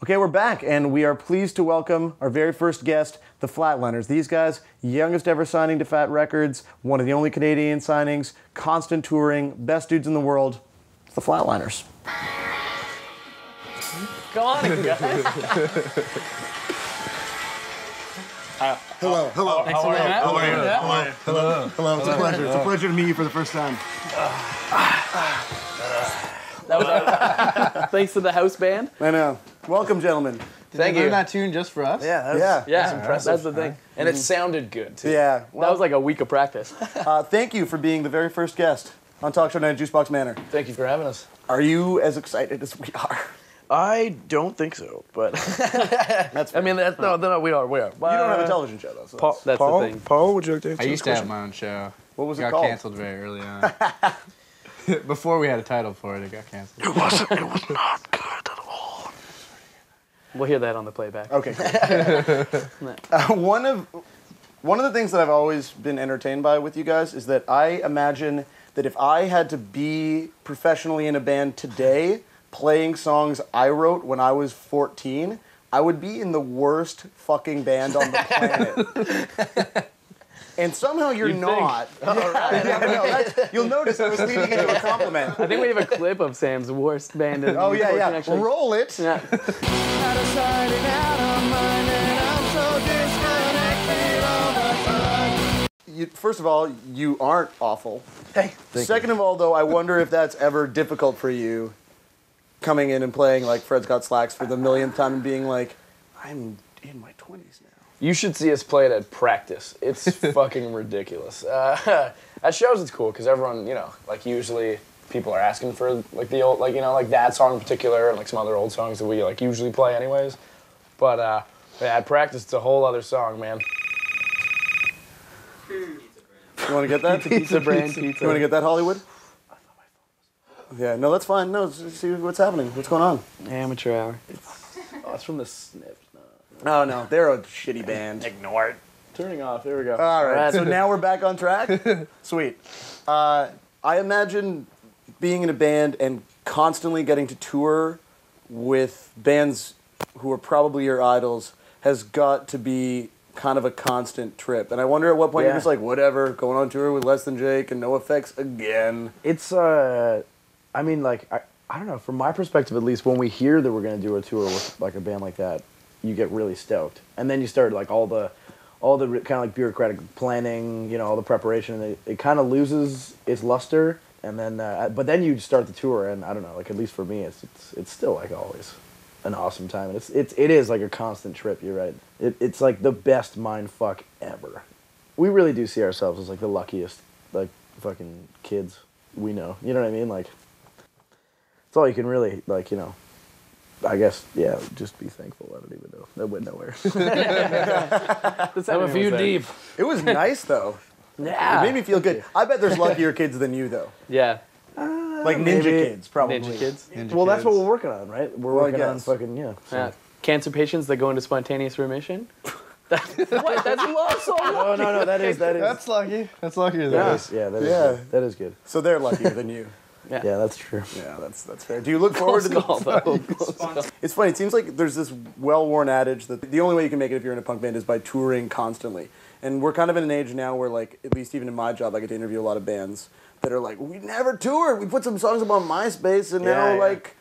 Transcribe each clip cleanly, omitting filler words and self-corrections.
Okay, we're back, and we are pleased to welcome our very first guest, the Flatliners. These guys, youngest ever signing to Fat Records, one of the only Canadian signings, constant touring, best dudes in the world. It's the Flatliners. Come on, guys. Hello. Thanks for having me. Hello. It's a pleasure. It's a pleasure to meet you for the first time. That was thanks to the house band. I know. Welcome, gentlemen. Thank you. Learn that tune just for us? Yeah. Yeah, impressive. That's the thing. And it sounded good, too. Yeah. That was like a week of practice. Thank you for being the very first guest on Talk Show Night at Juicebox Manor. Thank you for having us. Are you as excited as we are? I don't think so, but That's fair. I mean, no, we are. You don't have a television show, though. So Paul, that's the thing. Paul, would you like to answer I this used to have question? my own show. what was it Got called? canceled very early on. Before we had a title for it, it got canceled. It was not good at all. We'll hear that on the playback. Okay. One of the things that I've always been entertained by with you guys is that I imagine that if I had to be professionally in a band today, playing songs I wrote when I was 14, I would be in the worst fucking band on the planet. And somehow you're You'd not. think. All right. Yeah, no, you'll notice I was leading into a compliment. I think we have a clip of Sam's worst band. In Oh, yeah. Actually. Roll it. Yeah. First of all, you aren't awful. Hey. Second of all, though, I wonder if that's ever difficult for you, coming in and playing like Fred's Got Slacks for the millionth time and being like, I'm in my 20s now. You should see us play it at practice. It's fucking ridiculous. At shows it's cool because everyone, like usually people are asking for like the old, like that song in particular and like some other old songs that we like usually play anyways. But yeah, at practice it's a whole other song, man. You want to get that? Pizza brand, pizza. You want to get that, Hollywood? Yeah, no, that's fine. No, see what's happening. What's going on? Amateur hour. It's from the Sniffs. Oh, no, they're a shitty band. Ignore it. Turning off. There we go. All right, so now we're back on track? Sweet. I imagine being in a band and constantly getting to tour with bands who are probably your idols has got to be kind of a constant trip. And I wonder at what point you're just like, whatever, going on tour with Less Than Jake and No Effects again. It's, I mean, like, I don't know, from my perspective at least, when we hear that we're going to do a tour with, like, a band like that, you get really stoked. And then you start, like, all the kind of, like, bureaucratic planning, all the preparation, and it kind of loses its luster. And then, but then you start the tour, and I don't know, like, at least for me, it's still, like, always an awesome time. And it is, like, a constant trip, you're right. It's, like, the best mind fuck ever. We really do see ourselves as, like, the luckiest, like, fucking kids we know. You know what I mean? Like, it's all you can really, like, I guess, yeah, just be thankful. I don't even know. That went nowhere. I'm a few deep. It was nice, though. Yeah. It made me feel good. I bet there's luckier kids than you, though. Yeah. Like ninja kids, probably. Ninja kids. Well, that's what we're working on, right? We're working on fucking, so. Yeah. Cancer patients that go into spontaneous remission. What? That's love song. No, that is. That's lucky. That's luckier than us. That is good. So they're luckier than you. Yeah, that's true. Yeah, that's fair. Do you look forward to the... It's funny. It seems like there's this well-worn adage that the only way you can make it if you're in a punk band is by touring constantly. And we're kind of in an age now where, like, at least even in my job, I get to interview a lot of bands that are like, we never toured. We put some songs up on MySpace, and now, like,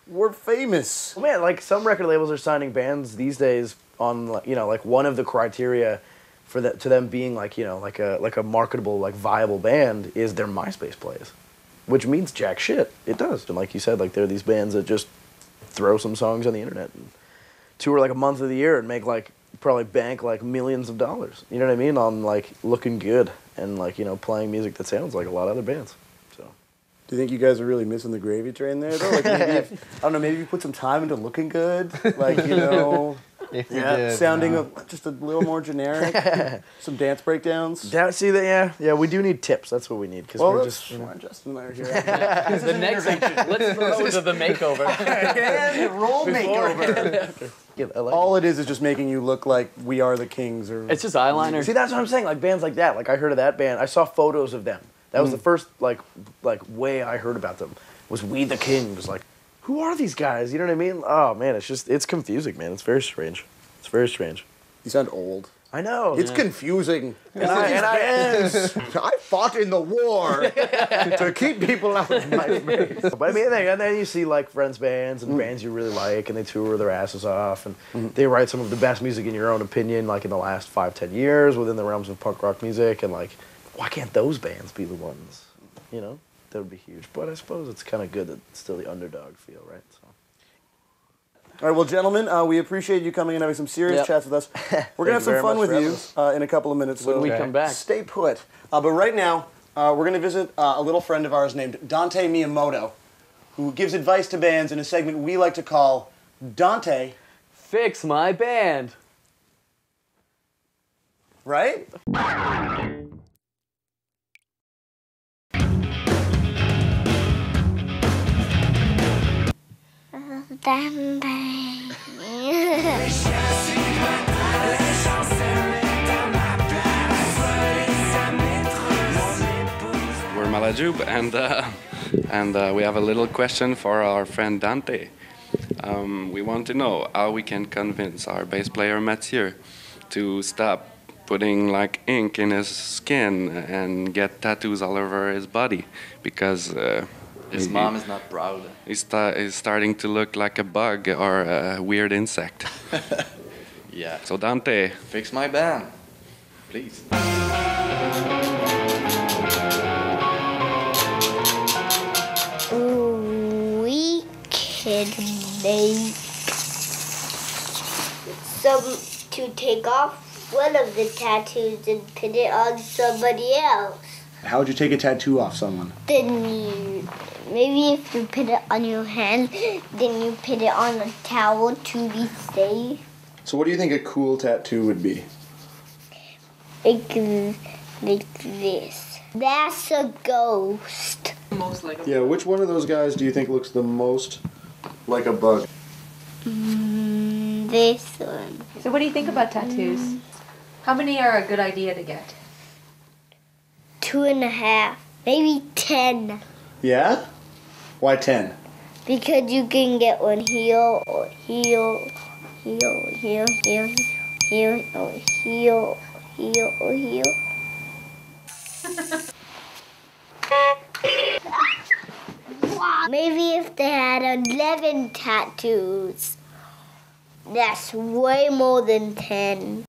we're famous. Well, man, like, some record labels are signing bands these days on, like, one of the criteria for to them being, like, like a marketable, like, viable band is their MySpace plays. Which means jack shit. It does. And like you said, like, there are these bands that just throw some songs on the internet and tour like a month of the year and make like probably bank like millions of dollars. You know what I mean? On like looking good and like, playing music that sounds like a lot of other bands. So Do you think you guys are really missing the gravy train there though? Like maybe I don't know, maybe you put some time into looking good. Like, If we did, sounding just a little more generic. Some dance breakdowns. see that? Yeah, we do need tips. That's what we need because we're just. Justin and I are here. The next section. Let's throw to the makeover. And roll makeover. Yeah, I like All it is just making you look like We Are the Kings. Or It's just eyeliner. See, that's what I'm saying. Like bands like that. Like I heard of that band. I saw photos of them. That was the first like way I heard about them. Was We the Kings. Like who are these guys? You know what I mean? Oh man, it's confusing, man. It's very strange. It's very strange. You sound old. I know. It's confusing. I fought in the war to keep people out of my face. But I mean, and then you see like friends bands and bands you really like, and they tour their asses off, and they write some of the best music in your own opinion, like in the last 5-10 years within the realms of punk rock music, and like, why can't those bands be the ones? You know, that would be huge. But I suppose it's kind of good that it's still the underdog feel, right? So. All right, well, gentlemen, we appreciate you coming and having some serious chats with us. We're going to have some fun with you in a couple of minutes. When we come back. Stay put. But right now, we're going to visit a little friend of ours named Dante Miyamoto, who gives advice to bands in a segment we like to call Dante... Fix my band. Right? We're Malajube, and we have a little question for our friend Dante. We want to know how we can convince our bass player Mathieu to stop putting like ink in his skin and get tattoos all over his body, because his mom is not proud. He's starting to look like a bug or a weird insect. Yeah. So Dante, Fix my band, please. We can make to take off one of the tattoos and put it on somebody else. How would you take a tattoo off someone? Then maybe if you put it on your hand, then you put it on a towel to be safe. So what do you think a cool tattoo would be? Like this. That's a ghost. Yeah, which one of those guys do you think looks the most like a bug? This one. So what do you think about tattoos? How many are a good idea to get? 2.5, maybe 10. Yeah? Why 10? Because you can get one here, or here, here, or here. Maybe if they had 11 tattoos. That's way more than 10.